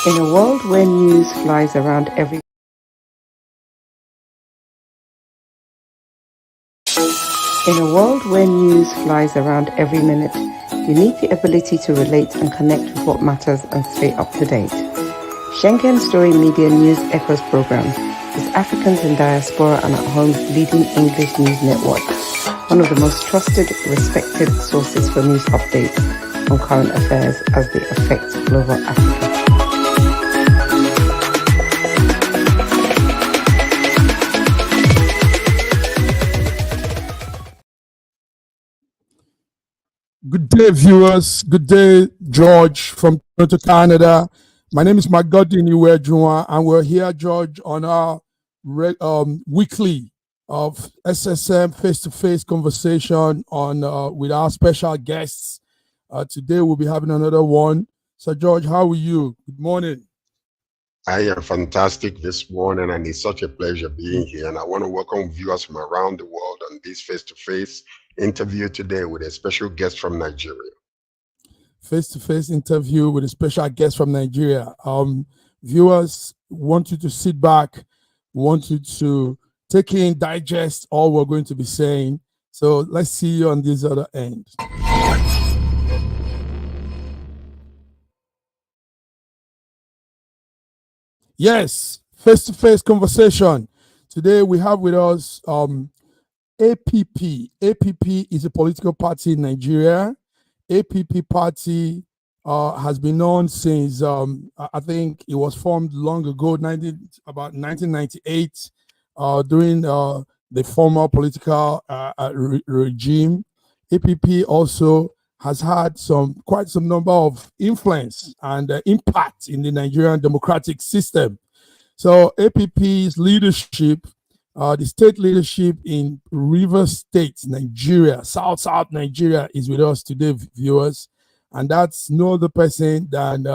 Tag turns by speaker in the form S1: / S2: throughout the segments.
S1: In a world where news flies around every minute, you need the ability to relate and connect with what matters and stay up to date. Schengen Story Media News Echoes program is Africans in Diaspora and at Home's leading English news network, one of the most trusted, respected sources for news updates on current affairs as they affect global Africa.
S2: Good day, viewers. Good day, George from Toronto, Canada. My name is Magodin Iwejunwa, and we're here, George, on our weekly of SSM face-to-face conversation on with our special guests. Today we'll be having another one. So, George, how are you? Good morning.
S3: I am fantastic this morning, and it's such a pleasure being here. And I want to welcome viewers from around the world on this face-to-face interview today with a special guest from Nigeria.
S2: Face-to-face interview with a special guest from Nigeria. Viewers, want you to sit back, want you to take in, digest all we're going to be saying. So let's see you on this other end. Yes, face-to-face conversation. Today we have with us APP. APP is a political party in Nigeria. APP party has been known since, I think it was formed long ago, about 1998, during the former political regime. APP also has had quite some number of influence and impact in the Nigerian democratic system. So APP's leadership, the state leadership in Rivers State, Nigeria, South Nigeria, is with us today, viewers. And that's no other person than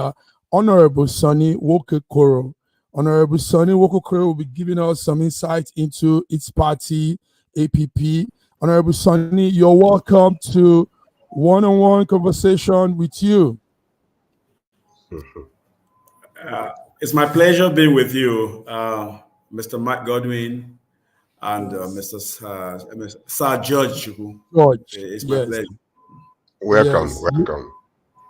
S2: Honorable Sonny Wokekoro. Honorable Sonny Wokekoro will be giving us some insight into its party, APP. Honorable Sonny, you're welcome to one-on-one conversation with you.
S4: It's my pleasure being with you, Mr. Matt Godwin and Mr. Sir George. It's my pleasure.
S3: Welcome, welcome.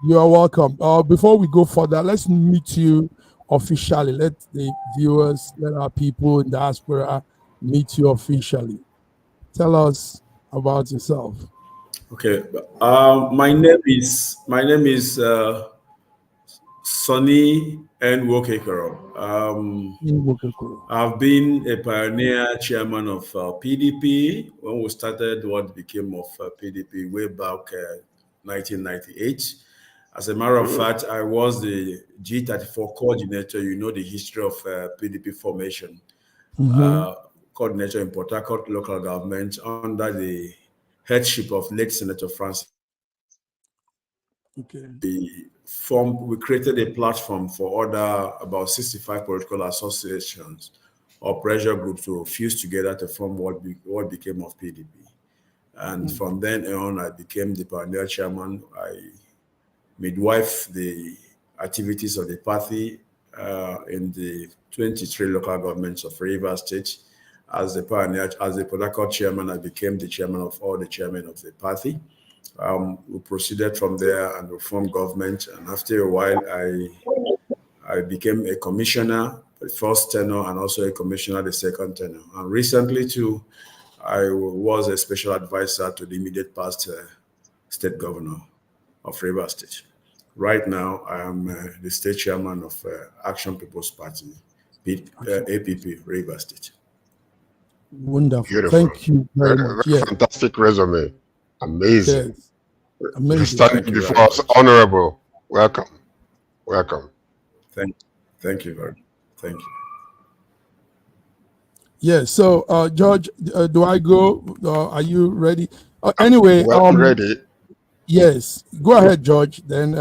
S2: You are welcome. Before we go further, let's meet you officially. Let the viewers, let our people in diaspora meet you officially. Tell us about yourself.
S4: Okay, my name is Sonny N. Wokekoro. I've been a pioneer chairman of PDP when we started what became of PDP way back 1998. As a matter of fact, I was the G34 coordinator. You know the history of PDP formation. Coordinator in Port Harcourt local government under the headship of late Senator Francis.
S2: Okay.
S4: We created a platform for about 65 political associations or pressure groups to fuse together to form what became of PDP. And from then on, I became the pioneer chairman. I midwife the activities of the party in the 23 local governments of Rivers State. As the pioneer, as the Port Harcourt chairman, I became the chairman of all the chairmen of the party. We proceeded from there and we formed government. And after a while, I became a commissioner, the first tenure, and also a commissioner, the second tenure. And recently, too, I was a special advisor to the immediate past state governor of Rivers State. Right now, I am the state chairman of Action People's Party, APP, Rivers State.
S2: Wonderful.
S3: Beautiful.
S2: Thank you very much.
S3: Very fantastic resume. Amazing.
S2: Yes. Amazing.
S3: Standing before us, honorable. Welcome. Welcome.
S4: Thank you very much. Thank you.
S2: Yeah. So, George, do I go? Are you ready? Anyway,
S3: I'm ready.
S2: Yes. Go ahead, George. Then.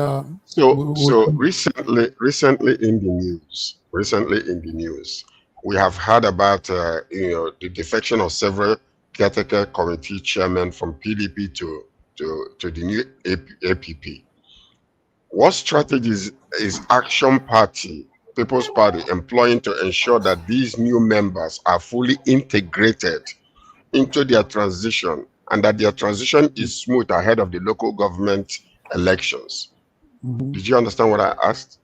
S3: So recently in the news, we have heard about the defection of several caretaker committee chairmen from PDP to the new APP. What strategies is Action Party, People's Party, employing to ensure that these new members are fully integrated into their transition and that their transition is smooth ahead of the local government elections? Did you understand what I asked?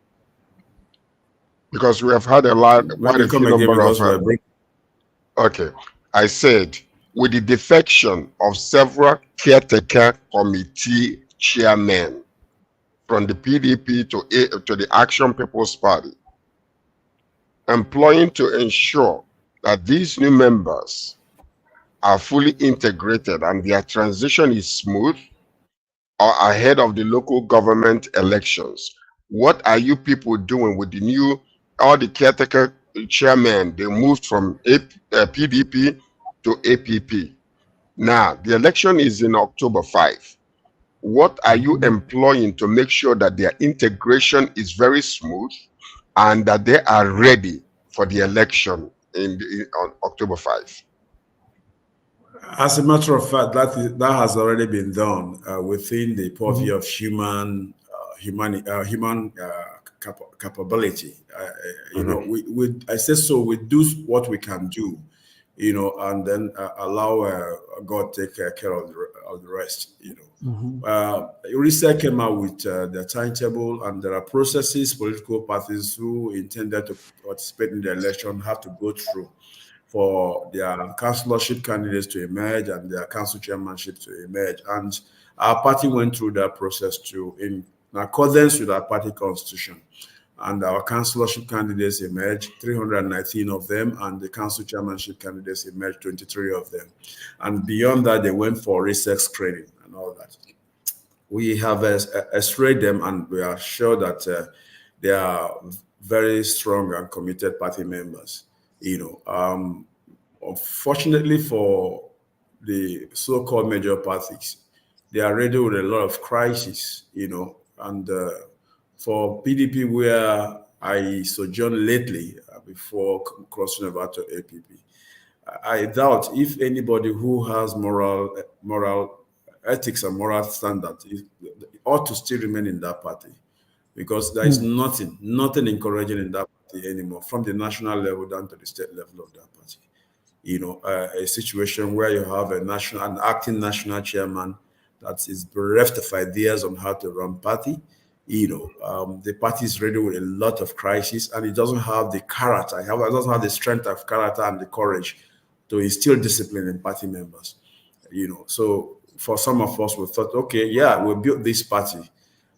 S3: Because we have had quite
S4: Maybe
S3: a few
S4: come again
S3: number of,
S4: because we're breaking.
S3: okay. I said, with the defection of several caretaker committee chairmen from the PDP to the Action People's Party, employing to ensure that these new members are fully integrated and their transition is smooth or ahead of the local government elections. What are you people doing with the new, all the caretaker chairmen? They moved from PDP to APP. Now, the election is in October 5. What are you employing to make sure that their integration is very smooth and that they are ready for the election on October 5?
S4: As a matter of fact, that has already been done within the purview of human capability. You know, I say so. We do what we can do, you know, and then allow God take care of the rest. You know, research came out with the timetable, and there are processes political parties who intended to participate in the election have to go through for their councillorship candidates to emerge and their council chairmanship to emerge. And our party went through that process too, in accordance with our party constitution. And our councillorship candidates emerged, 319 of them, and the council chairmanship candidates emerged, 23 of them. And beyond that, they went for research screening and all that. We have x-rayed them, and we are sure that they are very strong and committed party members. You know, unfortunately for the so-called major parties, they are ready with a lot of crises, you know, and for PDP, where I sojourned lately before crossing over to APP, I doubt if anybody who has moral ethics and moral standards ought to still remain in that party, because there is nothing encouraging in that party anymore, from the national level down to the state level of that party. You know, a situation where you have an acting national chairman that is bereft of ideas on how to run party. You know, the party is ready with a lot of crises, and it doesn't have the character. It doesn't have the strength of character and the courage to instill discipline in party members. You know, so for some of us, we thought, okay, yeah, we built this party,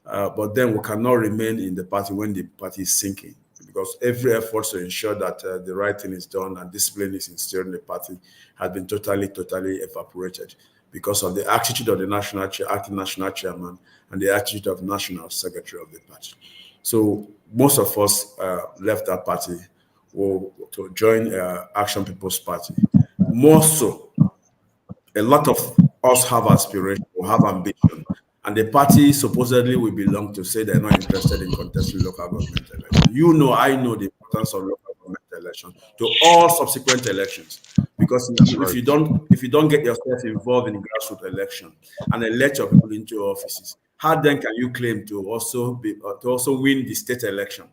S4: but then we cannot remain in the party when the party is sinking, because every effort to ensure that the right thing is done and discipline is instilled in the party has been totally evaporated because of the attitude of the acting national chairman and the attitude of national secretary of the party. So most of us left that party to join Action People's Party. More so, a lot of us have aspiration, or have ambition, and the party supposedly we belong to say they're not interested in contesting local government elections. You know, I know the importance of local government elections to all subsequent elections, because if you don't get yourself involved in grassroots election and elect your people into offices, how then can you claim to also win the state election?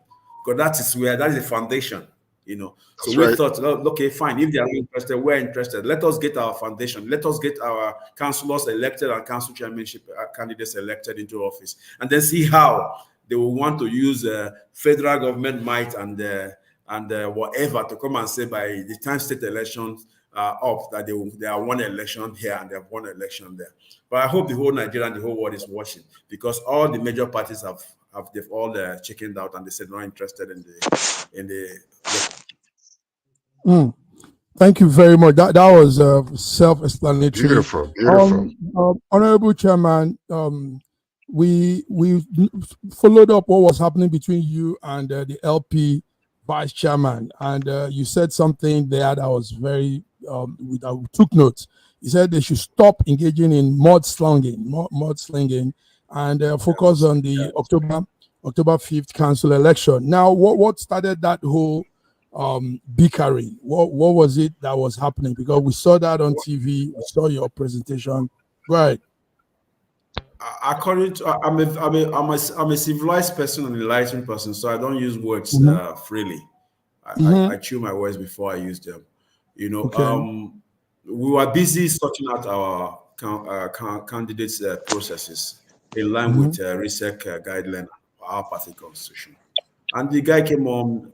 S4: Because that is the foundation. You know, so
S3: That's
S4: we
S3: right.
S4: thought, oh, okay, fine. If they are interested, we're interested. Let us get our foundation. Let us get our councillors elected and council chairmanship candidates elected into office, and then see how they will want to use federal government might and whatever to come and say by the time state elections are up that they are one election here and they have one election there. But I hope the whole Nigeria and the whole world is watching, because all the major parties they've all chickened out and they said not interested in the
S2: Thank you very much. That was self-explanatory.
S3: Beautiful.
S2: Honorable Chairman, we followed up what was happening between you and the LP Vice Chairman, and you said something there that was very I took notes. You said they should stop engaging in mudslinging, and focus on the October 5th council election. Now, what started that whole bickering? What was it that was happening? Because we saw that on TV, we saw your presentation. Right.
S4: According to I'm a civilized person and enlightened person, so I don't use words freely. I chew my words before I use them. You know,
S2: Okay.
S4: we were busy sorting out our candidates' processes in line with RISEC guideline, our party constitution. And the guy came on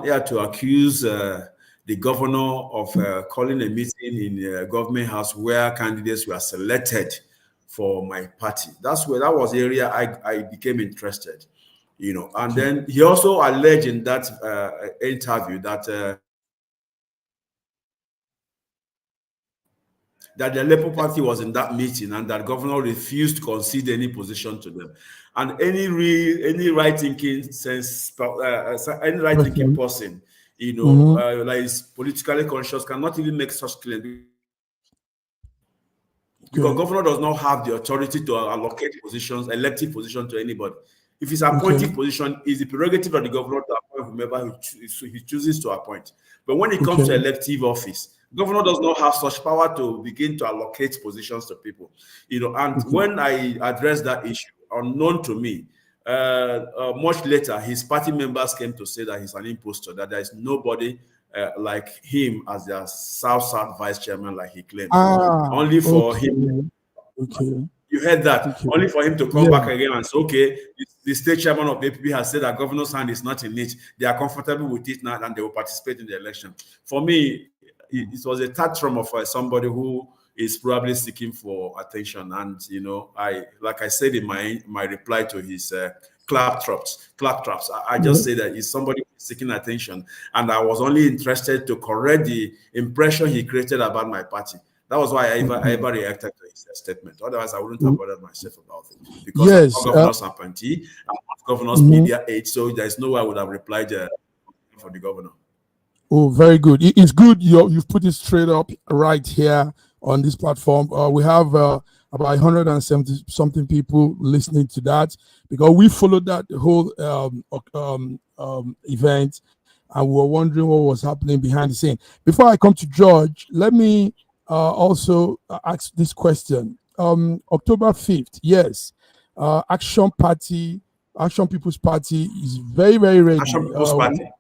S4: air to accuse the governor of calling a meeting in government house where candidates were selected for my party. That was the area I became interested, you know. And then he also alleged in that interview that the Labour Party was in that meeting and that governor refused to concede any position to them. And any right-thinking person, you know, like is politically conscious, cannot even make such claims because governor does not have the authority to allocate positions, elective position to anybody. If it's appointive position, it's the prerogative of the governor to appoint whomever he chooses to appoint. But when it comes to elective office, governor does not have such power to begin to allocate positions to people. You know, and when I addressed that issue, unknown to me, much later, his party members came to say that he's an impostor, that there is nobody like him as their South vice chairman, like he claimed. Only for him. You heard that. Only for him to come back again and say, okay, the state chairman of the APP has said that governor's hand is not in it. They are comfortable with it now and they will participate in the election. For me, it was a tantrum of somebody who is probably seeking for attention. And, you know, like I said in my reply to his claptraps, I just say that he's somebody seeking attention. And I was only interested to correct the impression he created about my party. That was why I ever reacted to his statement. Otherwise, I wouldn't have bothered myself about it. Because I'm not governor's appointee, I'm not governor's media aide, so there's no way I would have replied for the governor.
S2: Oh, very good. It's good you've put it straight up right here on this platform. We have about 170 something people listening to that because we followed that whole event and we were wondering what was happening behind the scene. Before I come to George, let me also ask this question. October 5th, yes, Action People's Party is very, very ready.
S4: Action People's Party.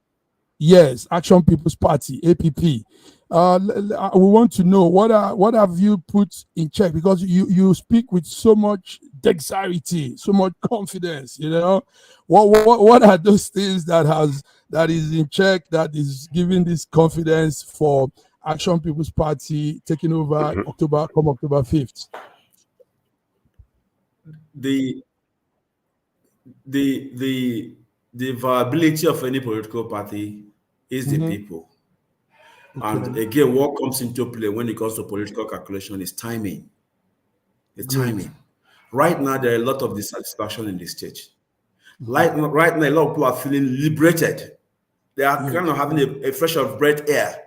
S2: Yes, Action People's Party, APP. We want to know what have you put in check, because you speak with so much dexterity, so much confidence. You know, what are those things that is in check, that is giving this confidence for Action People's Party taking over October 5th?
S4: The viability of any political party is the people. And again, what comes into play when it comes to political calculation is timing. The timing. Right now, there are a lot of dissatisfaction in the state. Right now, a lot of people are feeling liberated. They are kind of having a fresh of breath air.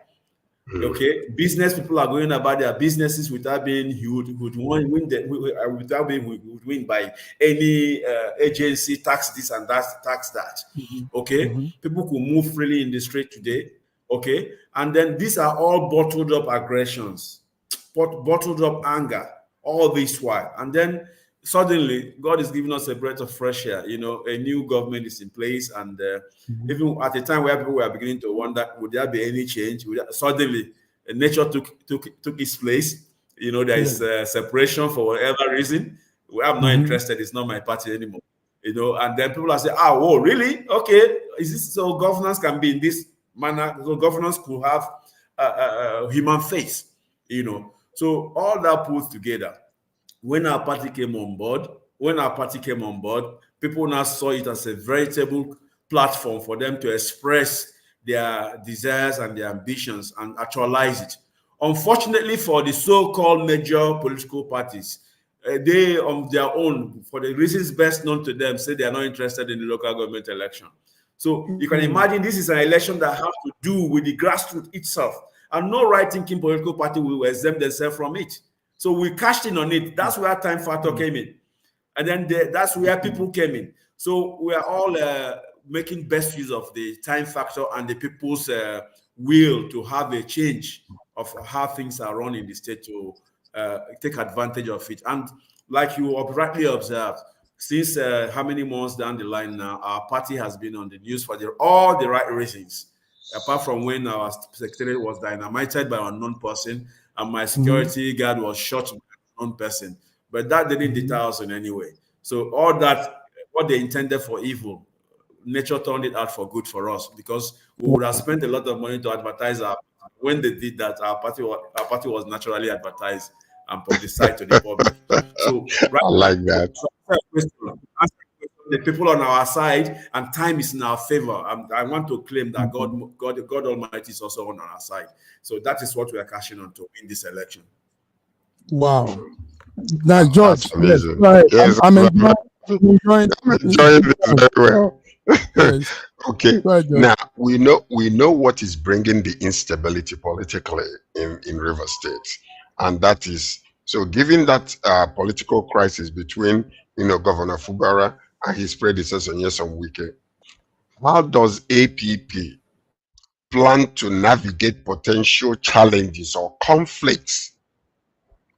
S4: Okay, business people are going about their businesses without being win by any agency, tax this and that, tax that. Okay, people could move freely in the street today. Okay, and then these are all bottled up aggressions, bottled up anger, all this while, and then suddenly God is giving us a breath of fresh air. You know, a new government is in place, and even at a time where people were beginning to wonder, would there be any change? Suddenly, nature took its place. You know, there is separation for whatever reason. I'm not interested. It's not my party anymore. You know, and then people are saying, "Oh, really? Okay, is this so? Governance can be in this manner. So governance could have a human face." You know, so all that put together. When our party came on board, people now saw it as a veritable platform for them to express their desires and their ambitions and actualize it. Unfortunately for the so-called major political parties, they on their own, for the reasons best known to them, say they are not interested in the local government election. So you can imagine this is an election that has to do with the grassroots itself, and no right-thinking political party will exempt themselves from it. So we cashed in on it. That's where time factor came in. And then that's where people came in. So we are all making best use of the time factor and the people's will to have a change of how things are run in the state to take advantage of it. And like you rightly observed, since how many months down the line now, our party has been on the news for all the right reasons. Apart from when our secretary was dynamited by an unknown person and my security guard was shot by an unknown person. But that didn't deter us in any way. So all that, what they intended for evil, nature turned it out for good for us, because we would have spent a lot of money to advertise our. When they did that, our party was naturally advertised and publicized to the public. So right
S3: I like that.
S4: The people on our side, and time is in our favor. I want to claim that God Almighty is also on our side. So that is what we are cashing on to win this election.
S2: Wow. Now, George,
S3: that's amazing.
S2: Yes, I'm enjoying
S3: this very well.
S2: Yes.
S3: Okay. Now we know what is bringing the instability politically in River State, and that is, so given that political crisis between Governor Fubara and his predecessor Nyesom Wike, how does APP plan to navigate potential challenges or conflicts,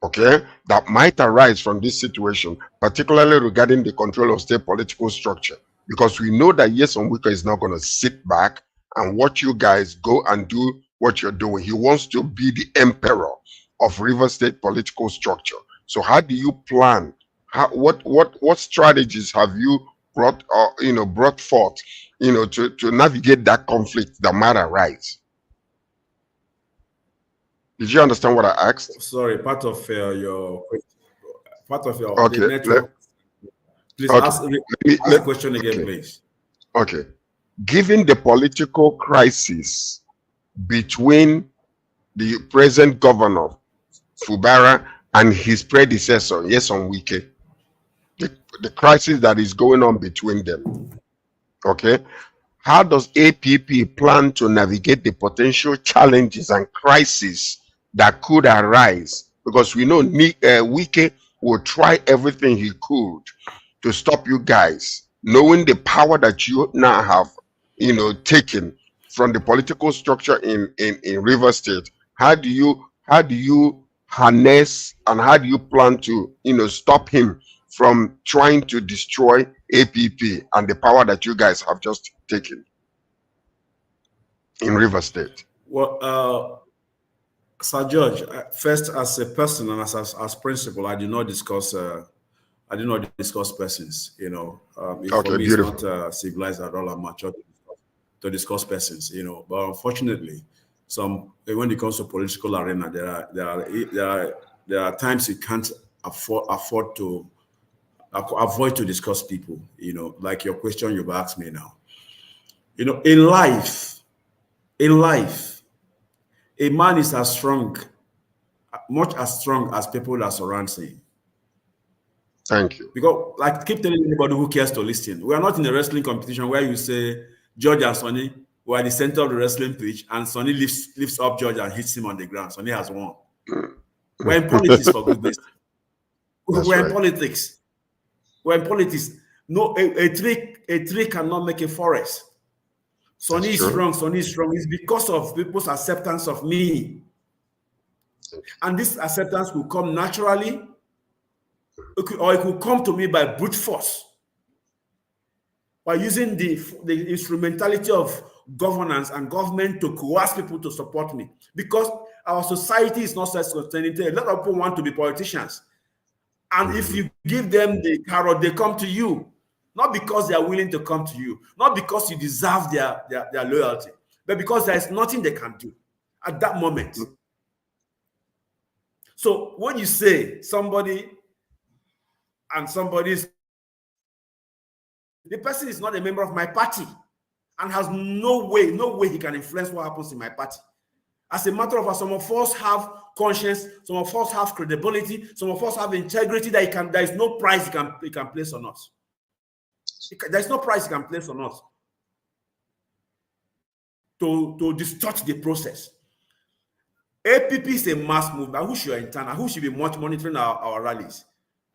S3: okay, that might arise from this situation, particularly regarding the control of state political structure? Because we know that Nyesom Wike is not going to sit back and watch you guys go and do what you're doing. He wants to be the emperor of River State political structure. So how do you plan? What strategies have you brought forth, to navigate that conflict that might arise? Did you understand what I asked?
S4: Sorry, part of your
S3: okay.
S4: network. Please ask the question again, please.
S3: Okay. Given the political crisis between the present governor, Fubara, and his predecessor, Nyesom Wike, the crisis that is going on between them, okay, how does APP plan to navigate the potential challenges and crises that could arise? Because we know Wike will try everything he could to stop you guys, knowing the power that you now have, taken from the political structure in River State. How do you harness, and how do you plan to, stop him from trying to destroy APP and the power that you guys have just taken in River State?
S4: Well, Sir George, first, as a person and as principal, I do not discuss persons. Okay, for me, it's not civilized at all. I'm mature to discuss persons. But unfortunately, when it comes to political arena, there are times you can't afford to avoid to discuss people. Like your question you've asked me now. In life, a man is much as strong as people that surround him.
S3: Thank you.
S4: Because, like, keep telling anybody who cares to listen, we are not in a wrestling competition where you say George and Sonny were at the center of the wrestling pitch, and Sonny lifts up George and hits him on the ground. Sonny has won. We're in politics, for goodness. We're in politics. We're in politics. No, a tree cannot make a forest. Sonny is strong. Sonny is strong. It's because of people's acceptance of me. And this acceptance will come naturally, or it will come to me by brute force, by using the instrumentality of governance and government to coerce people to support me. Because our society is not self-sustaining. A lot of people want to be politicians. And if you give them the carrot, they come to you. Not because they are willing to come to you. Not because you deserve their loyalty. But because there is nothing they can do at that moment. So when you say somebody is, the person is not a member of my party and has no way he can influence what happens in my party. As a matter of fact, some of us have conscience, some of us have credibility, some of us have integrity that there is no price he can place on us. There is no price he can place on us to distort the process. APP is a mass movement. Who should internal? Who should be monitoring our rallies?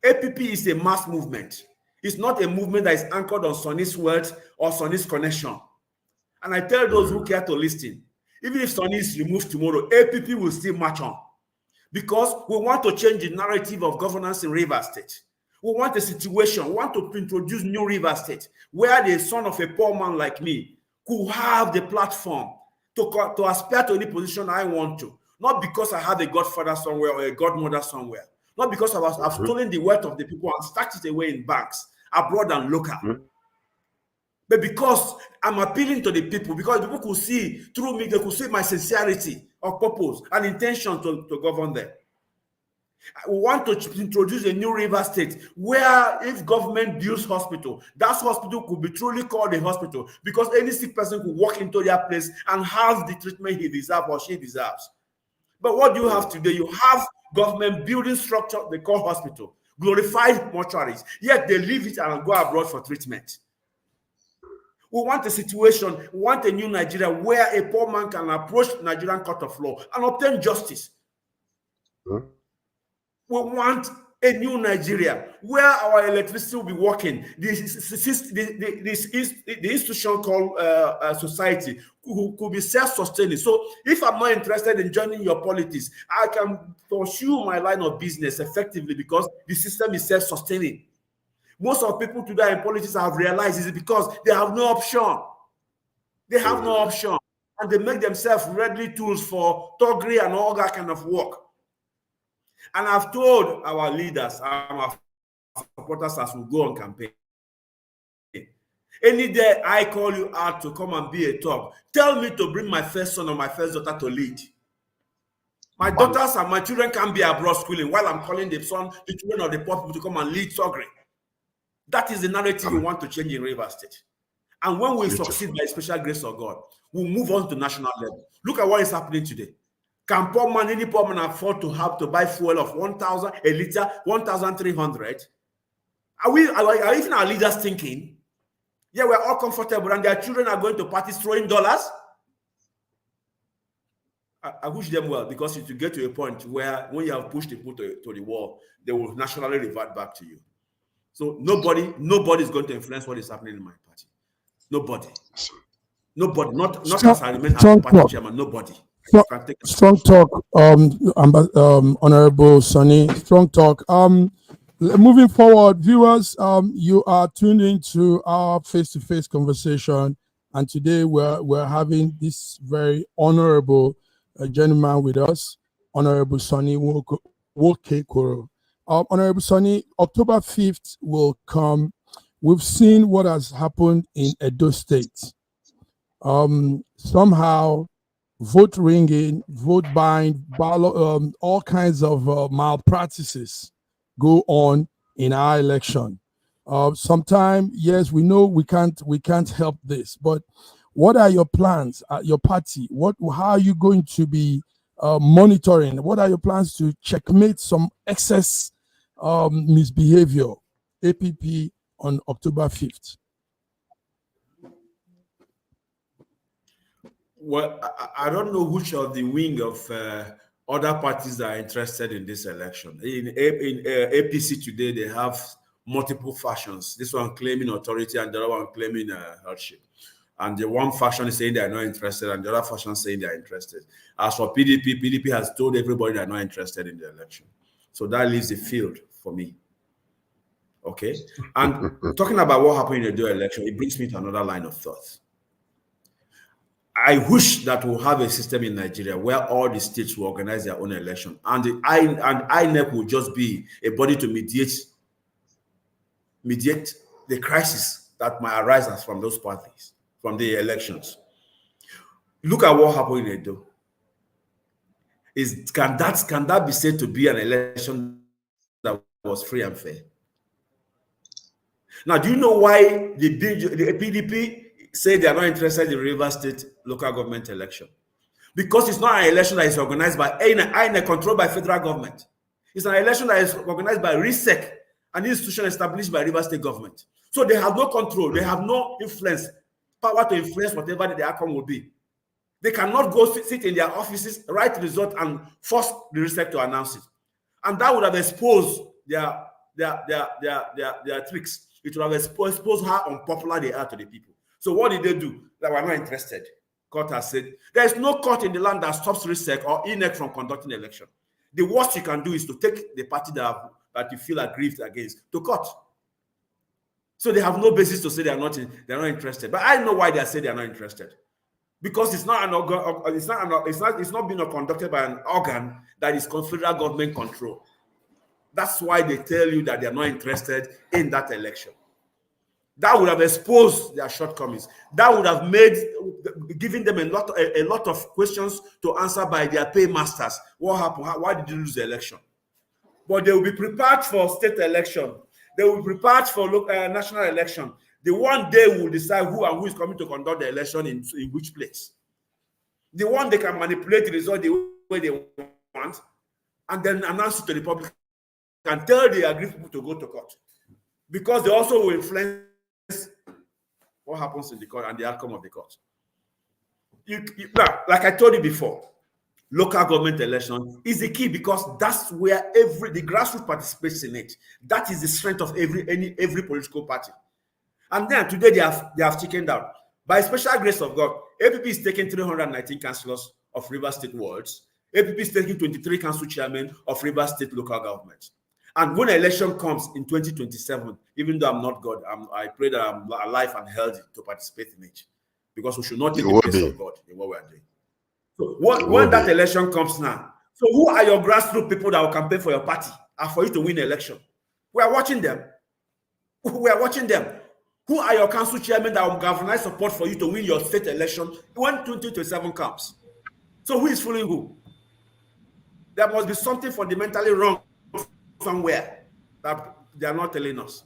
S4: APP is a mass movement. It's not a movement that is anchored on Sonny's words or Sonny's connection. And I tell those who care to listen, even if Sonny is removed tomorrow, APP will still march on. because we want to change the narrative of governance in Rivers State. We want a situation, we want to introduce new Rivers State, where the son of a poor man like me could have the platform to aspire to any position I want to. Not because I have a godfather somewhere or a godmother somewhere. Not because I've stolen the wealth of the people and stacked it away in banks, abroad and local. But because I'm appealing to the people, because people could see through me, they could see my sincerity of purpose and intention to govern them. We want to introduce a new River State where if government builds hospital, that hospital could be truly called a hospital because any sick person could walk into their place and have the treatment he deserves or she deserves. But what do you have today? You have government building structure they call hospital, glorified mortuaries, yet they leave it and go abroad for treatment. We want a situation, we want a new Nigeria where a poor man can approach Nigerian court of law and obtain justice. We want a new Nigeria where our electricity will be working. The institution called society could be self-sustaining. So if I'm not interested in joining your politics, I can pursue my line of business effectively because the system is self-sustaining. Most of people today in politics have realized is because they have no option. They have no option. And they make themselves readily tools for thuggery and all that kind of work. And I've told our leaders and our supporters as we go on campaign, any day I call you out to come and be a top, tell me to bring my first son or my first daughter to lead. My daughters and my children can be abroad schooling while I'm calling the children of the poor people to come and lead thuggery. That is the narrative we want to change in Rivers State. And when we succeed by the special grace of God, we'll move on to national level. Look at what is happening today. Can any poor man afford to have to buy fuel of 1,000 a liter, 1,300? Are even our leaders thinking, yeah, we're all comfortable and their children are going to parties throwing dollars? I wish them well, because it will get to a point where when you have pushed people to the wall, they will naturally revert back to you. So nobody is going to influence what is happening in my party. Nobody, not as I remain as party chairman, nobody.
S2: Strong talk, Honorable Sonny. Strong talk. Moving forward, viewers, you are tuned into our face-to-face conversation, and today we're having this very honorable gentleman with us, Honorable Sonny Wokekoro. Honorable Sonny, October 5th will come. We've seen what has happened in Edo State. Somehow, vote ringing, vote buying, all kinds of malpractices go on in our election. Sometimes, yes, we know we can't help this, but what are your plans at your party? How are you going to be monitoring? What are your plans to checkmate some excess misbehavior, APP, on October 5th?
S4: Well, I don't know which of the wing of other parties that are interested in this election. In APC today, they have multiple factions. This one claiming authority and the other one claiming hardship. And the one faction is saying they are not interested and the other faction saying they are interested. As for PDP has told everybody they are not interested in the election. So that leaves the field for me. Okay? And talking about what happened in the election, it brings me to another line of thought. I wish that we'll have a system in Nigeria where all the states will organize their own election, and INEC will just be a body to mediate the crisis that might arise from those parties, from the elections. Look at what happened in Edo. Can that be said to be an election that was free and fair? Now, do you know why the PDP say they are not interested in Rivers State local government election? Because it's not an election that is organized by INEC, controlled by federal government. It's an election that is organized by RISEC, an institution established by Rivers State government. So they have no control, they have no influence, power to influence whatever the outcome will be. They cannot go sit in their offices, write the result, and force the RISEC to announce it. And that would have exposed their tricks. It would have exposed how unpopular they are to the people. So what did they do? They were not interested. Court has said there is no court in the land that stops RISEC or INEC from conducting election. The worst you can do is to take the party that you feel aggrieved against to court. So they have no basis to say they're not interested. But I know why they say they're not interested. Because it's not being conducted by an organ that is federal government control. That's why they tell you that they're not interested in that election. That would have exposed their shortcomings. That would have given them a lot of questions to answer by their paymasters. What happened? Why did you lose the election? But they will be prepared for state election. They will be prepared for national election. The one day will decide who is coming to conduct the election in which place. The one they can manipulate the result the way they want, and then announce it to the public and tell the aggrieved people to go to court. Because they also will influence what happens in the court and the outcome of the court. Like I told you before, local government election is the key because that's where the grassroots participates in it. That is the strength of every political party. And then today they have chickened out. By special grace of God, APP is taking 319 councillors of Rivers State wards. APP is taking 23 council chairmen of Rivers State local government. And when election comes in 2027, even though I'm not God, I pray that I'm alive and healthy to participate in it. Because we should not take the place of God in what we are doing. So when that election comes now, so who are your grassroots people that will campaign for your party and for you to win the election? We are watching them. We are watching them. Who are your council chairmen that will galvanize support for you to win your state election when 2027 comes? So who is fooling who? There must be something fundamentally wrong somewhere that they are not telling us.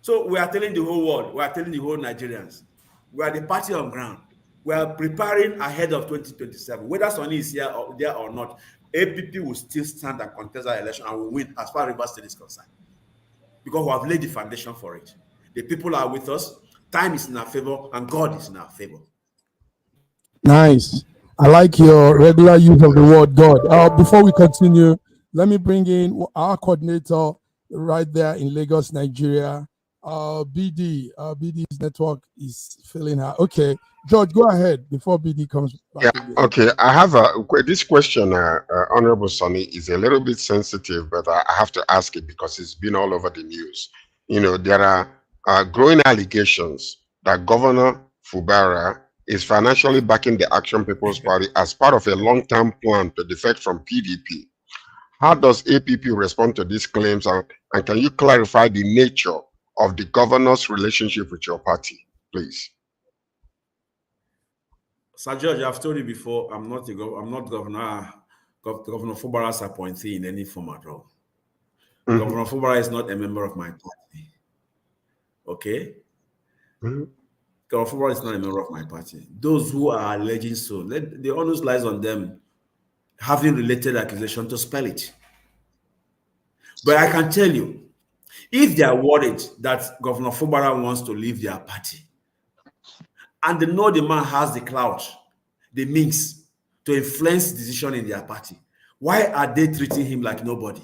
S4: So we are telling the whole world, we are telling the whole Nigerians, we are the party on ground. We are preparing ahead of 2027. Whether Sonny is here or there or not, APP will still stand and contest our election and will win as far as Rivers State is concerned. Because we have laid the foundation for it. The people are with us, time is in our favor, and God is in our favor.
S2: Nice. I like your regular use of the word God. Before we continue, let me bring in our coordinator right there in Lagos, Nigeria. BD's network is failing her. Okay, George, go ahead before BD comes back.
S3: Yeah, okay. I have this question, Honorable Sonny, is a little bit sensitive, but I have to ask it because it's been all over the news. You know, there are growing allegations that Governor Fubara is financially backing the Action People's Party as part of a long-term plan to defect from PDP. How does APP respond to these claims, and can you clarify the nature of the governor's relationship with your party, please?
S4: Sir George, I've told you before, I'm not Governor Fubara's appointee in any form at all. Mm-hmm. Governor Fubara is not a member of my party. Okay? Mm-hmm. Governor Fubara is not a member of my party. Those who are alleging so, the onus lies on them having related accusation to spell it. But I can tell you, if they are worried that Governor Fubara wants to leave their party, and they know the man has the clout, the means to influence decision in their party, why are they treating him like nobody?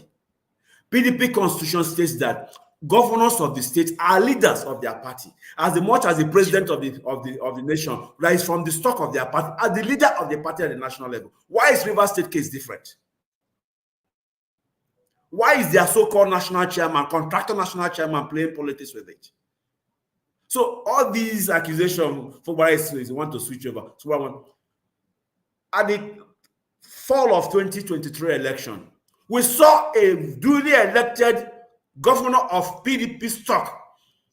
S4: PDP constitution states that governors of the state are leaders of their party, as much as the president of the nation, that is from the stock of their party, as the leader of the party at the national level. Why is Rivers State case different? Why is their so-called national chairman, contractor national chairman, playing politics with it? So all these accusations, Fubara is want to switch over. So at the fall of 2023 election, we saw a duly elected governor of PDP stock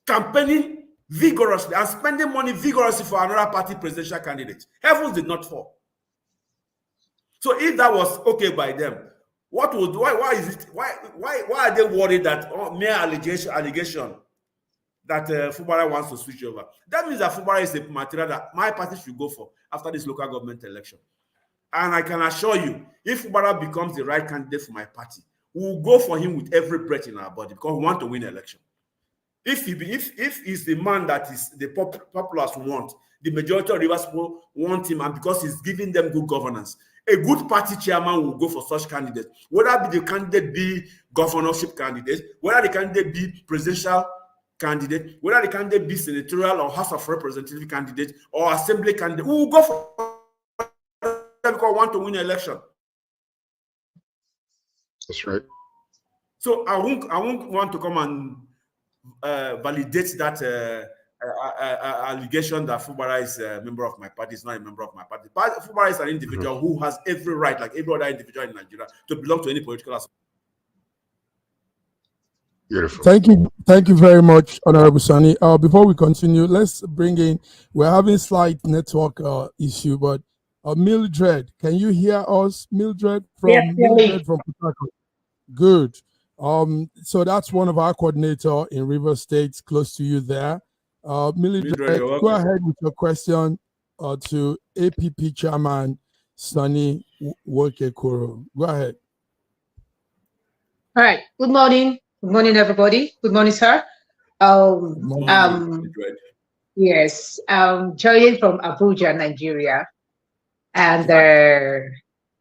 S4: campaigning vigorously and spending money vigorously for another party presidential candidate. Heavens did not fall. So if that was okay by them, why are they worried that mere allegation that Fubara wants to switch over? That means that Fubara is the material that my party should go for after this local government election. And I can assure you, if Fubara becomes the right candidate for my party, we will go for him with every breath in our body because we want to win the election. If he's the man that is the populace want, the majority of Rivers people want him, and because he's giving them good governance, a good party chairman will go for such candidates. Whether the candidate be governorship candidate, whether the candidate be presidential candidate, whether the candidate be senatorial or House of Representative candidate or assembly candidate, we will go for them because we want to win an election.
S3: That's right.
S4: So I won't want to come and validate that allegation that Fubara is a member of my party. Is not a member of my party. Fubara is an individual who has every right, like every other individual in Nigeria, to belong to any political association.
S3: Beautiful.
S2: Thank you very much, Honorable Sani. Before we continue, let's bring in. We're having slight network issue, but Mildred, can you hear us? Mildred from Port Harcourt. Good. So that's one of our coordinator in River State, close to you there. Mildred, go ahead with your question to APP Chairman Sani Wokekoro. Go ahead.
S5: All right. Good morning. Good morning, everybody. Good morning, sir. Yes, joining from Abuja, Nigeria, and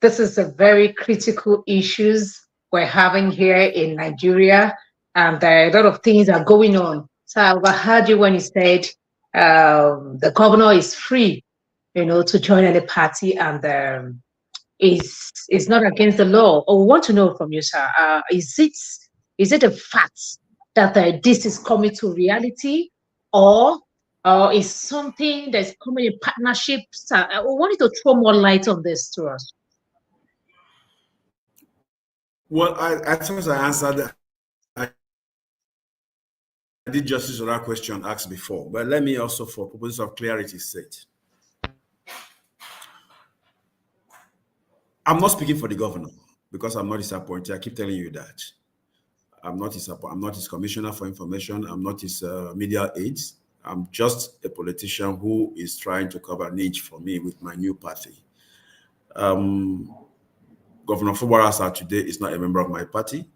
S5: this is a very critical issues we're having here in Nigeria, and a lot of things are going on. So I overheard you when you said the governor is free, to join any party, and is not against the law. Or we want to know from you, sir, is it a fact that this is coming to reality, or is something that's coming in partnership? Sir, we wanted to throw more light on this to us.
S4: Well, I thought I answered. I did justice to that question asked before, but let me also, for purposes of clarity, state. I'm not speaking for the governor because I'm not his appointee. I keep telling you that. I'm not his commissioner for information. I'm not his media aide. I'm just a politician who is trying to cover niche for me with my new party. Governor Fubara today is not a member of my party.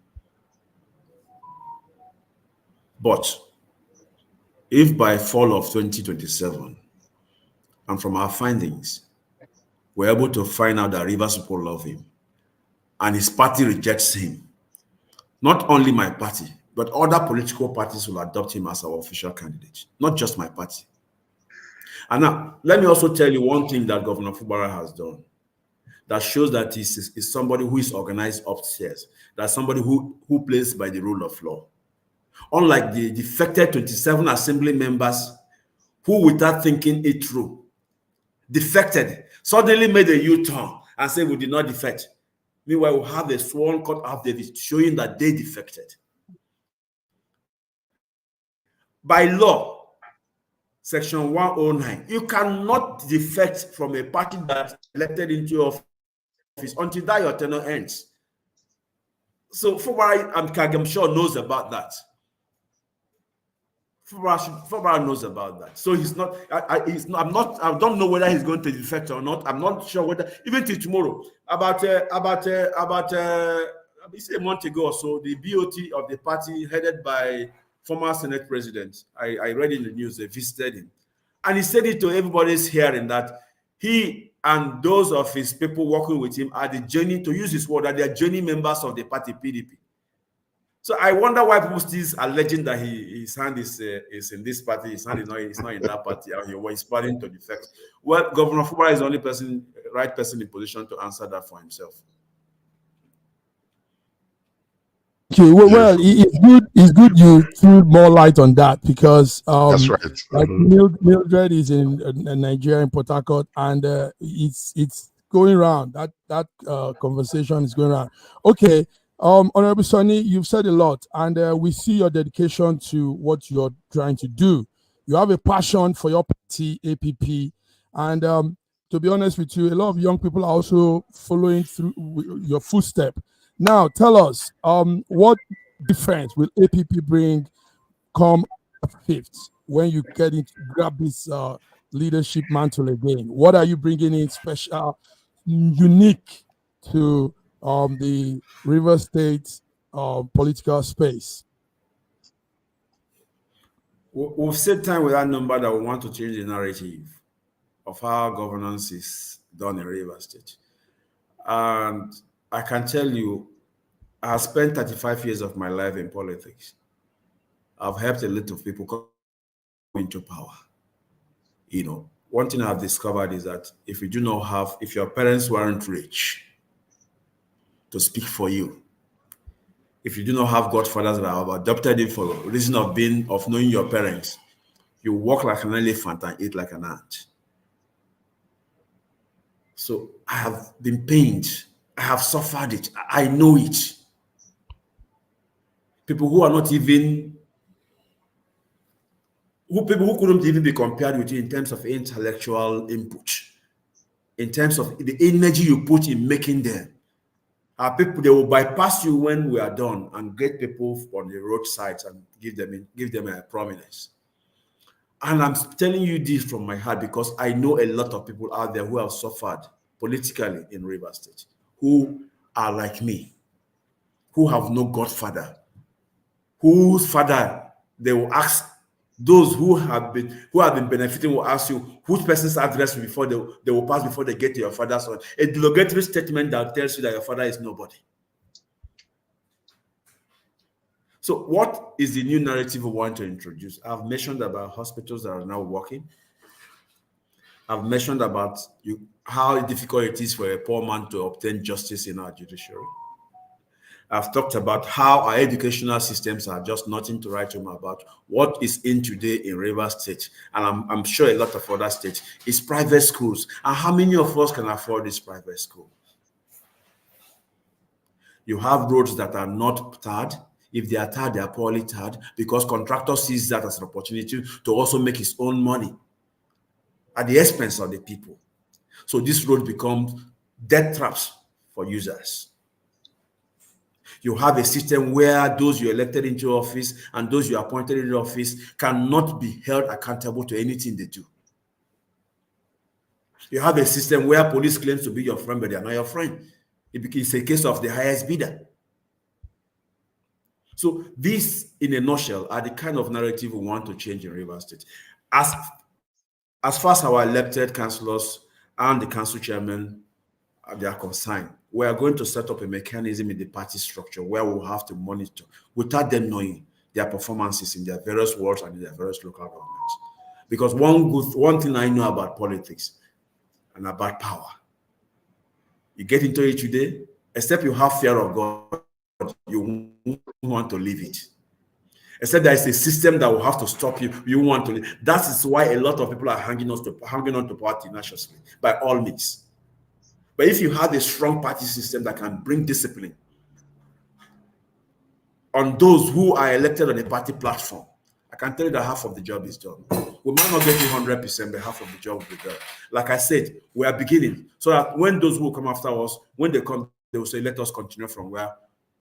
S4: But if by fall of 2027, and from our findings, we're able to find out that Rivers people love him, and his party rejects him, not only my party, but other political parties will adopt him as our official candidate, not just my party. And now, let me also tell you one thing that Governor Fubara has done that shows that he's somebody who is organized upstairs, that's somebody who plays by the rule of law. Unlike the defected 27 assembly members who, without thinking it through, defected, suddenly made a U-turn and said we did not defect. Meanwhile, we have a sworn court affidavit showing that they defected. By law, Section 109, you cannot defect from a party that's elected into office until that your tenure ends. So Fubara and Kagem sure knows about that. Fubara knows about that. So he's not. I don't know whether he's going to defect or not. I'm not sure whether even till tomorrow. About a month ago or so, the BOT of the party headed by former Senate President, I read in the news, they visited him. And he said it to everybody's hearing that he and those of his people working with him are the journey, to use his word, that they are journey members of the party PDP. So I wonder why people still alleging that his hand is in this party, his hand is not in that party, or he's planning to defect. Well, Governor Fubara is the only right person in position to answer that for himself.
S2: Okay, well, it's good you threw more light on that, because
S3: that's right.
S2: Like Mildred is in Nigeria, in Port Harcourt, and it's going around. That conversation is going around. Okay, Honorable Sani, you've said a lot, and we see your dedication to what you're trying to do. You have a passion for your party, APP, and to be honest with you, a lot of young people are also following through your footstep. Now, tell us, what difference will APP bring come 5th when you get into grab this leadership mantle again? What are you bringing in special, unique to the River State political space?
S4: We've said time without number that we want to change the narrative of how governance is done in River State. And I can tell you, I have spent 35 years of my life in politics. I've helped a lot of people come into power. One thing I've discovered is that if your parents weren't rich to speak for you, If you do not have godfathers that have adopted you for reason of knowing your parents, you walk like an elephant and eat like an ant. So I have been pained. I have suffered it. I know it. People who are not even, people who couldn't even be compared with you in terms of intellectual input, in terms of the energy you put in making them. Our people, they will bypass you when we are done and get people on the roadsides and give them a prominence. And I'm telling you this from my heart because I know a lot of people out there who have suffered politically in Rivers State, who are like me, who have no godfather, whose father they will ask. Those who have been benefiting will ask you which person's address before they will pass before they get to your father's son. A derogatory statement that tells you that your father is nobody. So what is the new narrative we want to introduce? I've mentioned about hospitals that are now working. I've mentioned about how difficult it is for a poor man to obtain justice in our judiciary. I've talked about how our educational systems are just nothing to write home about. What is in today in Rivers State, and I'm sure a lot of other states, is private schools. And how many of us can afford this private school? You have roads that are not tarred. If they are tarred, they are poorly tarred because contractor sees that as an opportunity to also make his own money at the expense of the people. So this road becomes death traps for users. You have a system where those you elected into office and those you appointed into office cannot be held accountable to anything they do. You have a system where police claims to be your friend, but they are not your friend. It's a case of the highest bidder. So these, in a nutshell, are the kind of narrative we want to change in Rivers State. As far as our elected councillors and the council chairman they are concerned, we are going to set up a mechanism in the party structure where we'll have to monitor without them knowing their performances in their various wards and in their various local governments. Because one thing I know about politics and about power, you get into it today, except you have fear of God, you won't want to leave it. Except there is a system that will have to stop you, you want to leave. That is why a lot of people are hanging on to party nationally, by all means. But if you have a strong party system that can bring discipline on those who are elected on a party platform, I can tell you that half of the job is done. We might not get it 100%, but half of the job will be done. Like I said, we are beginning. So that when those who come after us, when they come, they will say, let us continue from where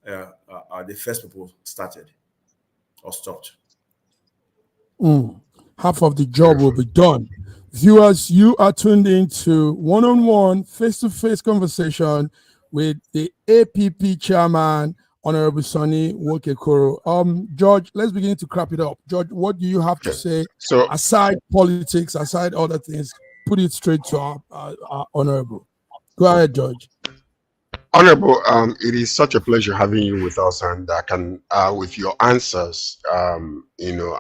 S4: the first people started or stopped.
S2: Half of the job will be done. Viewers, you are tuned into one-on-one, face-to-face conversation with the APP chairman, Honorable Sonny Wokekoro. George, let's begin to wrap it up. George, what do you have to say? So, aside politics, aside other things, put it straight to our Honorable. Go ahead, George.
S3: Honorable, it is such a pleasure having you with us, and I can, with your answers, I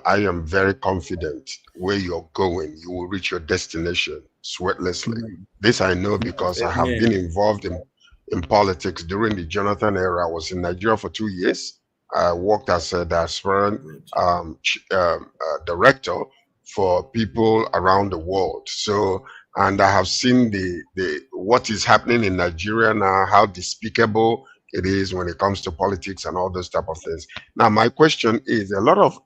S3: am very confident where you're going. You will reach your destination sweatlessly. This I know because I have been involved in politics during the Jonathan era. I was in Nigeria for 2 years. I worked as a diaspora director for people around the world. So, and I have seen what is happening in Nigeria now, how despicable it is when it comes to politics and all those type of things. Now, my question is: a lot of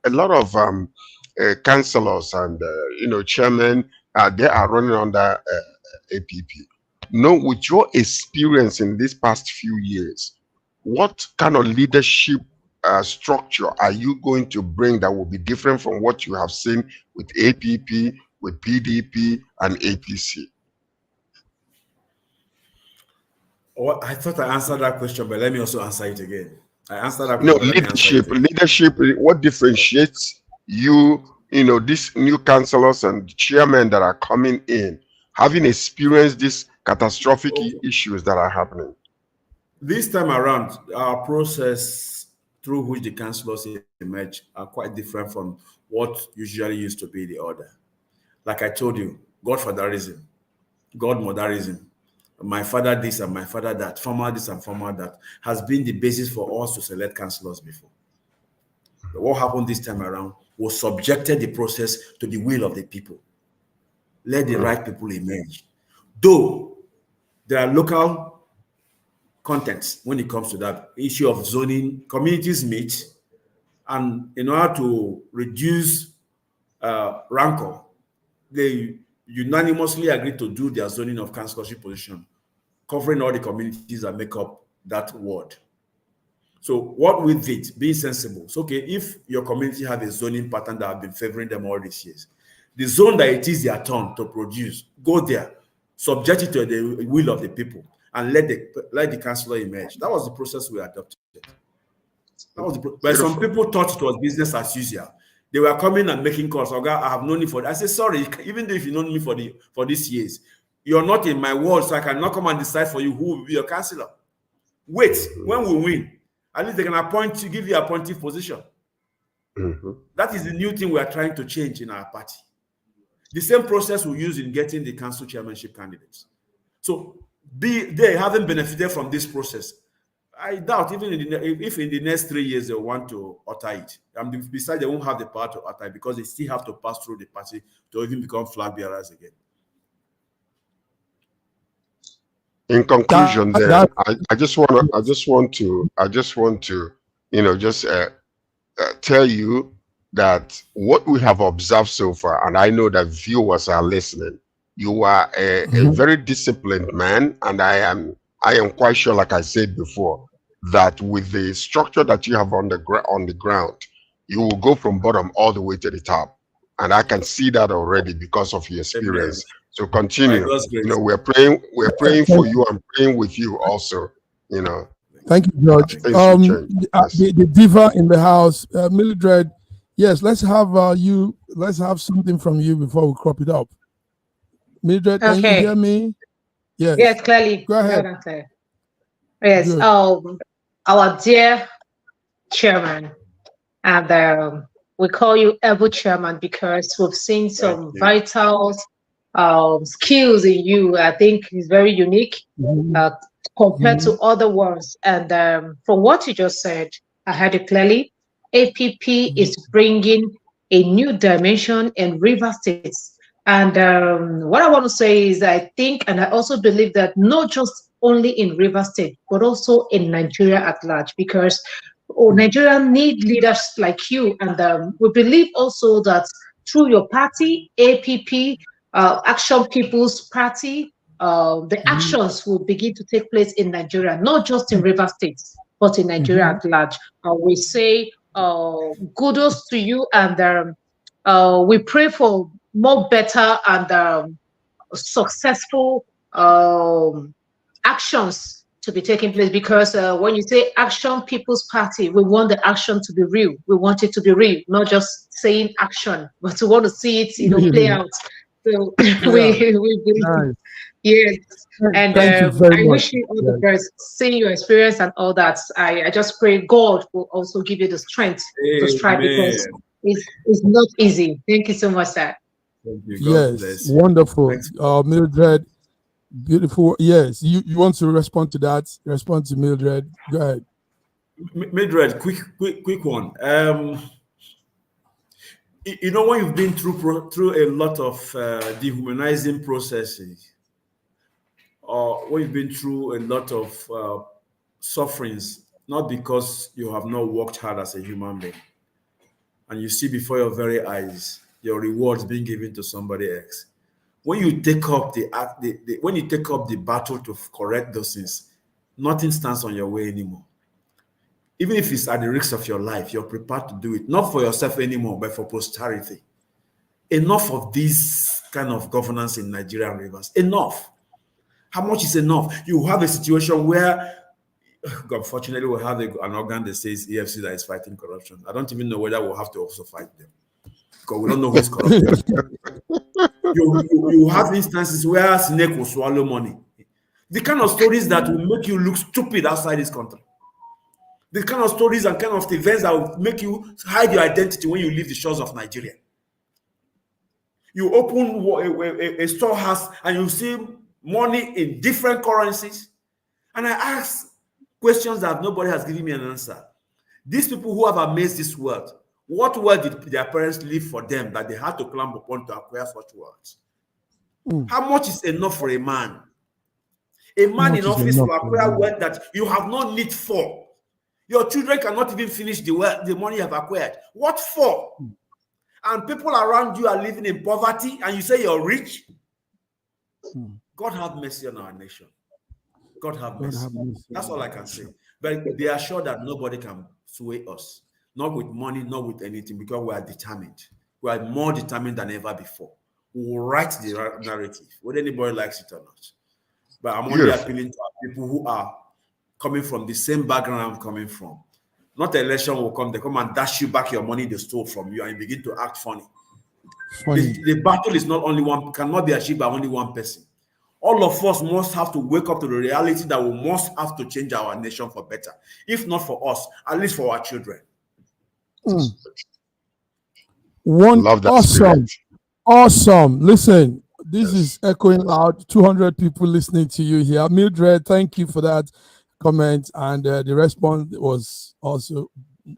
S3: councillors and chairmen, they are running under APP. Now, with your experience in these past few years, what kind of leadership structure are you going to bring that will be different from what you have seen with APP, with PDP and APC?
S4: Oh, I thought I answered that question, but let me also answer it again. I answered that
S3: question.
S4: No,
S3: leadership. What differentiates you? These new councillors and chairmen that are coming in, having experienced these catastrophic issues that are happening.
S4: This time around, our process through which the councillors emerge are quite different from what usually used to be the order. Like I told you, godfatherism, godmotherism, my father this and my father that, former this and former that, has been the basis for us to select councillors before. But what happened this time around was subjected the process to the will of the people. Let the right people emerge. Though there are local contents when it comes to that issue of zoning, communities meet, and in order to reduce rancor, they unanimously agreed to do their zoning of councillorship position, covering all the communities that make up that ward. So what with it, being sensible, it's okay if your community have a zoning pattern that have been favoring them all these years. The zone that it is their turn to produce, go there, subject it to the will of the people, and let the councillor emerge. That was the process we adopted. That was but some people thought it was business as usual. They were coming and making calls. Okay, I have known you for. I said, sorry, even though if you known me for these years, you're not in my world, so I cannot come and decide for you who will be your councillor. Wait, when we win, at least they can appoint you, give you a appointive position. That is the new thing we are trying to change in our party. The same process we use in getting the council chairmanship candidates. So they haven't benefited from this process. I doubt even if in the next 3 years they want to utter it. And besides, they won't have the power to utter it because they still have to pass through the party to even become flag bearers again.
S3: In conclusion, then I just want to tell you that what we have observed so far, and I know that viewers are listening. You are a very disciplined man, and I am quite sure, like I said before, that with the structure that you have on the ground, you will go from bottom all the way to the top, and I can see that already because of your experience. So continue. We're praying for you and praying with you also.
S2: Thank you, George. The diva in the house, Mildred. Yes, let's have something from you before we crop it up. Mildred, can you hear me? Yes.
S5: Yes, clearly.
S2: Go ahead.
S5: Yes. Our dear chairman, and we call you Able Chairman because we've seen some vital skills in you. I think it's very unique compared to other ones. And from what you just said, I heard it clearly. APP is bringing a new dimension in River States. And what I want to say is I think, and I also believe that not just only in River State, but also in Nigeria at large, because Nigeria need leaders like you. And we believe also that through your party, APP, Action People's Party, the actions will begin to take place in Nigeria, not just in River State, but in Nigeria at large. We say kudos to you, and we pray for more better and successful actions to be taking place, because when you say Action People's Party, we want the action to be real. We want it to be real, not just saying action, but we want to see it, play out. So we believe, yes. And I wish you all the best, seeing your experience and all that. I just pray God will also give you the strength to strive, because it's not easy. Thank you so much, sir.
S4: Thank you.
S2: God bless. Wonderful. Mildred, beautiful. Yes, you want to respond to that? Respond to Mildred. Go ahead.
S4: Mildred, quick one. When you've been through a lot of dehumanizing processes, or when you've been through a lot of sufferings, not because you have not worked hard as a human being, and you see before your very eyes your rewards being given to somebody else. When you take up the battle to correct those things, nothing stands on your way anymore. Even if it's at the risk of your life, you're prepared to do it, not for yourself anymore, but for posterity. Enough of this kind of governance in Nigerian rivers. Enough. How much is enough? You have a situation where, unfortunately, we have an organ that says EFC that is fighting corruption. I don't even know whether we'll have to also fight them, because we don't know who's corrupt. You have instances where snake will swallow money. The kind of stories that will make you look stupid outside this country. The kind of stories and kind of events that will make you hide your identity when you leave the shores of Nigeria. You open a storehouse and you see money in different currencies. And I ask questions that nobody has given me an answer. These people who have amassed this wealth, what wealth did their parents leave for them that they had to climb upon to acquire such wealth? How much is enough for a man? A man in office will acquire wealth that you have no need for. Your children cannot even finish the money you have acquired. What for? And people around you are living in poverty and you say you're rich? God have mercy on our nation. God have mercy. That's all I can say. But they are sure that nobody can sway us. Not with money, not with anything, because we are determined. We are more determined than ever before. We will write the narrative, whether anybody likes it or not. But I'm only appealing to our people who are coming from the same background I'm coming from. Not an election will come, they come and dash you back your money they stole from you and you begin to act funny. The battle is not only one, cannot be achieved by only one person. All of us must have to wake up to the reality that we must have to change our nation for better. If not for us, at least for our children.
S2: Awesome. Listen, this is echoing loud. 200 people listening to you here. Mildred, thank you for that comment, and the response was also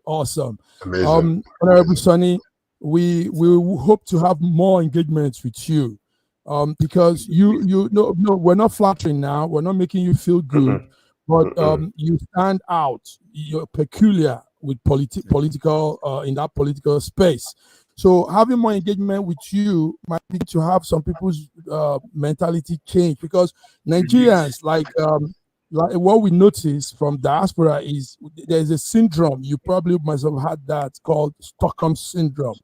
S2: awesome.
S3: Amazing.
S2: Honorable Sonny, we hope to have more engagements with you, because you know, we're not flattering now, we're not making you feel good, but you stand out. You're peculiar with political in that political space. So having more engagement with you might be to have some people's mentality change, because Nigerians, like what we notice from diaspora is there's a syndrome. You probably must have had that, called Stockholm syndrome.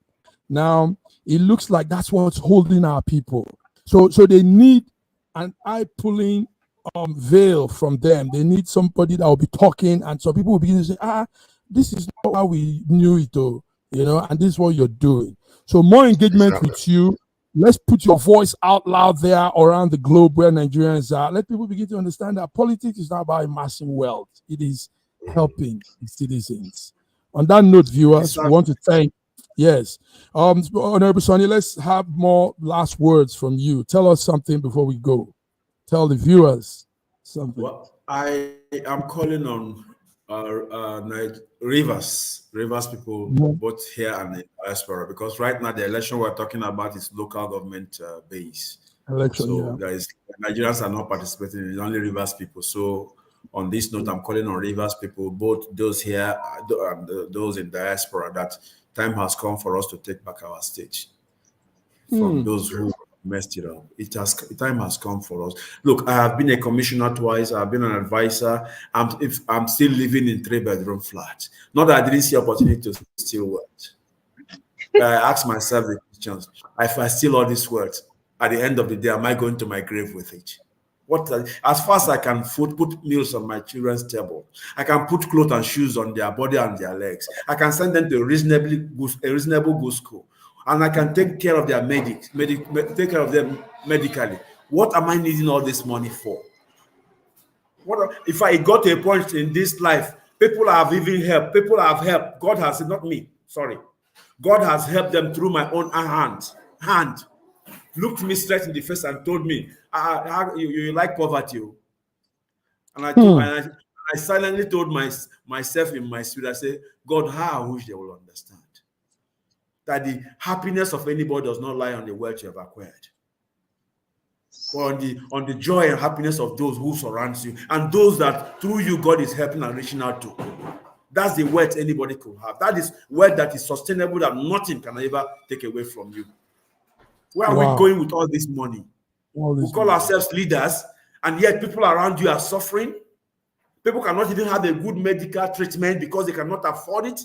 S2: Now it looks like that's what's holding our people. So they need an eye-pulling veil from them. They need somebody that will be talking, and some people will begin to say, this is not how we knew it, though. You know, and this is what you're doing. So more engagement with you. Let's put your voice out loud there around the globe where Nigerians are. Let people begin to understand that politics is not about amassing wealth. It is helping the citizens. On that note, viewers, we want to thank, Honorable Sonny, let's have more last words from you. Tell us something before we go. Tell the viewers something.
S4: Well, I am calling on Rivers people, both here and in diaspora, because right now the election we're talking about is local government base. Nigerians are not participating, it's only Rivers people. So on this note, I'm calling on Rivers people, both those here and those in diaspora, that time has come for us to take back our stage from those who messed it up. Time has come for us. Look, I have been a commissioner twice. I've been an advisor. I'm still living in 3-bedroom flat. Not that I didn't see opportunity to steal wealth. I ask myself the questions: if I steal all this wealth, at the end of the day, am I going to my grave with it? As far as I can put meals on my children's table, I can put clothes and shoes on their body and their legs. I can send them to a reasonable good school. And I can take care of their take care of them medically. What am I needing all this money for? If I got to a point in this life, people have even helped. People have helped. God has, not me, sorry. God has helped them through my own hand. Looked me straight in the face and told me, you like poverty. And I silently told myself in my spirit, I said, God, how I wish they will understand that the happiness of anybody does not lie on the wealth you have acquired, but on the joy and happiness of those who surround you and those that through you God is helping and reaching out to. That's the wealth anybody could have. That is wealth that is sustainable, that nothing can ever take away from you. Where are we going with all this money? We call ourselves leaders, and yet people around you are suffering. People cannot even have a good medical treatment because they cannot afford it.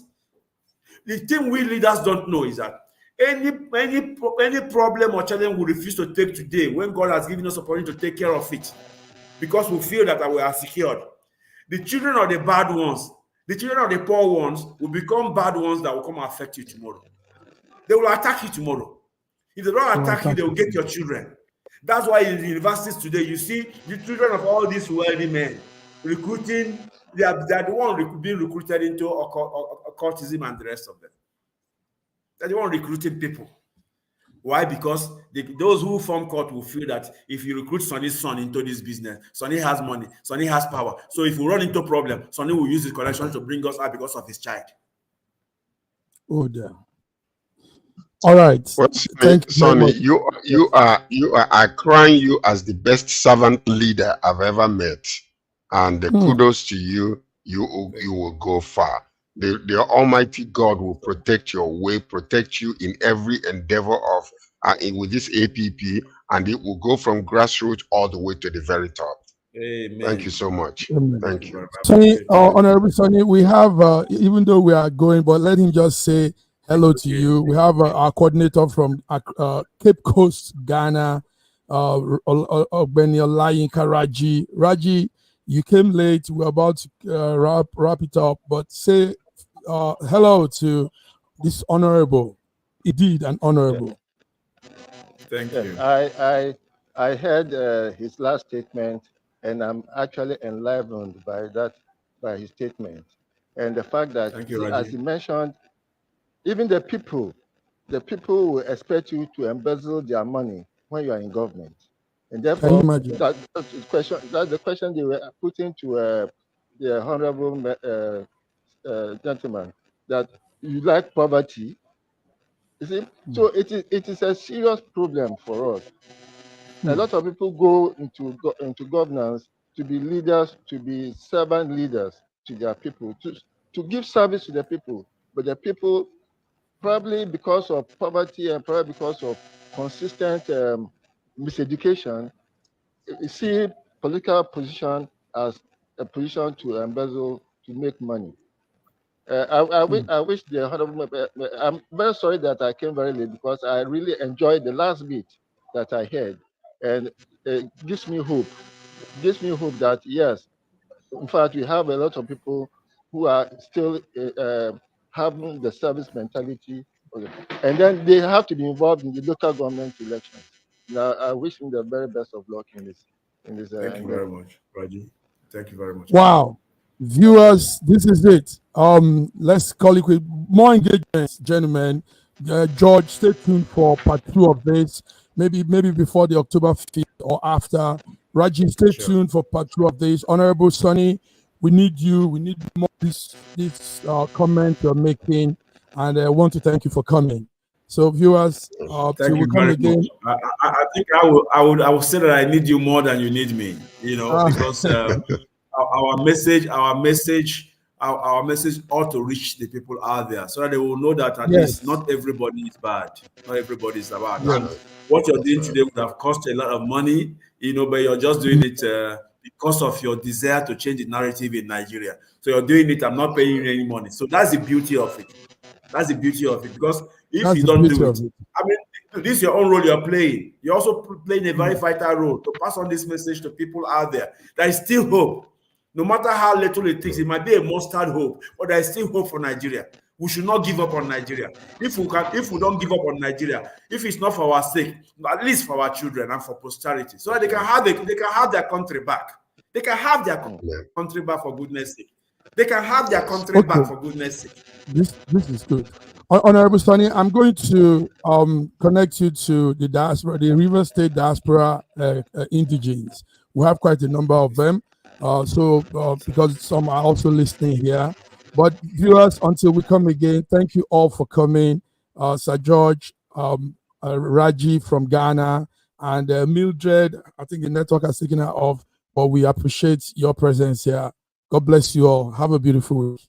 S4: The thing we leaders don't know is that any problem or challenge we refuse to take today, when God has given us opportunity to take care of it, because we feel that we are secured. The children of the bad ones, the children of the poor ones will become bad ones that will come and affect you tomorrow. They will attack you tomorrow. If they don't attack you, they will get your children. That's why in the universities today, you see the children of all these wealthy men recruiting. They are the one being recruited into occultism and the rest of them. They're the one recruiting people. Why? Because those who form court will feel that if you recruit Sonny's son into this business, Sonny has money, Sonny has power. So if we run into a problem, Sonny will use his connection to bring us out because of his child.
S2: Oh, dear. All right.
S3: Well,
S2: Thank you very
S3: Sonny,
S2: much.
S3: you are crying you as the best servant leader I've ever met, and kudos to you. You will go far. The Almighty God will protect your way, protect you in every endeavor of with this APP, and it will go from grassroots all the way to the very top.
S4: Amen.
S3: Thank you so much.
S2: Amen.
S3: Thank you.
S2: Sonny, Honorable Sonny, we have, even though we are going, but let him just say hello to you. We have our coordinator from Cape Coast, Ghana, Ogbeni Olayinka Raji. Raji, you came late. We're about to wrap it up, but say hello to this honorable, indeed an honorable.
S4: Thank you.
S6: I heard his last statement, and I'm actually enlivened by his statement, and the fact that, as he mentioned, even the people will expect you to embezzle their money when you are in government, and therefore that's the question they were putting to the honorable gentleman, that you like poverty. You see, so it is a serious problem for us. A lot of people go into governance to be leaders, to be servant leaders to their people, to give service to the people. But the people, probably because of poverty and probably because of consistent miseducation, see political position as a position to embezzle, to make money. I wish the honorable. I'm very sorry that I came very late, because I really enjoyed the last bit that I heard, and it gives me hope. It gives me hope that yes, in fact, we have a lot of people who are still having the service mentality, and then they have to be involved in the local government elections. Now, I wish him the very best of luck in this.
S4: Thank you very much, Raji. Thank you very much.
S2: Wow. Viewers, this is it. Let's call it with more engagements, gentlemen. George, stay tuned for part 2 of this. Maybe before the October 5th or after. Raji, stay tuned for part 2 of this. Honorable Sonny, we need you. We need more this comment you're making, and I want to thank you for coming. So, viewers,
S4: thank you very much. I think I would say that I need you more than you need me. Because our message ought to reach the people out there, so that they will know that at least not everybody is bad. Not everybody is bad. Yes. And what you're doing today would have cost a lot of money, but you're just doing it because of your desire to change the narrative in Nigeria. So you're doing it. I'm not paying you any money. So that's the beauty of it. That's the beauty of it. Because if you don't do it, I mean, this is your own role you're playing. You're also playing a very vital role to pass on this message to people out there. There is still hope. No matter how little it takes, it might be a mustard hope, but there is still hope for Nigeria. We should not give up on Nigeria. If we don't give up on Nigeria, if it's not for our sake, at least for our children and for posterity, so that they can have their country back. They can have their country back, for goodness sake. They can have their country back, for goodness sake.
S2: This is good. Honorable Sonny, I'm going to connect you to the diaspora, the River State diaspora indigenes. We have quite a number of them. Because some are also listening here. But viewers, until we come again, thank you all for coming. Sir George, Raji from Ghana, and Mildred. I think the network has taken her off, but we appreciate your presence here. God bless you all. Have a beautiful week.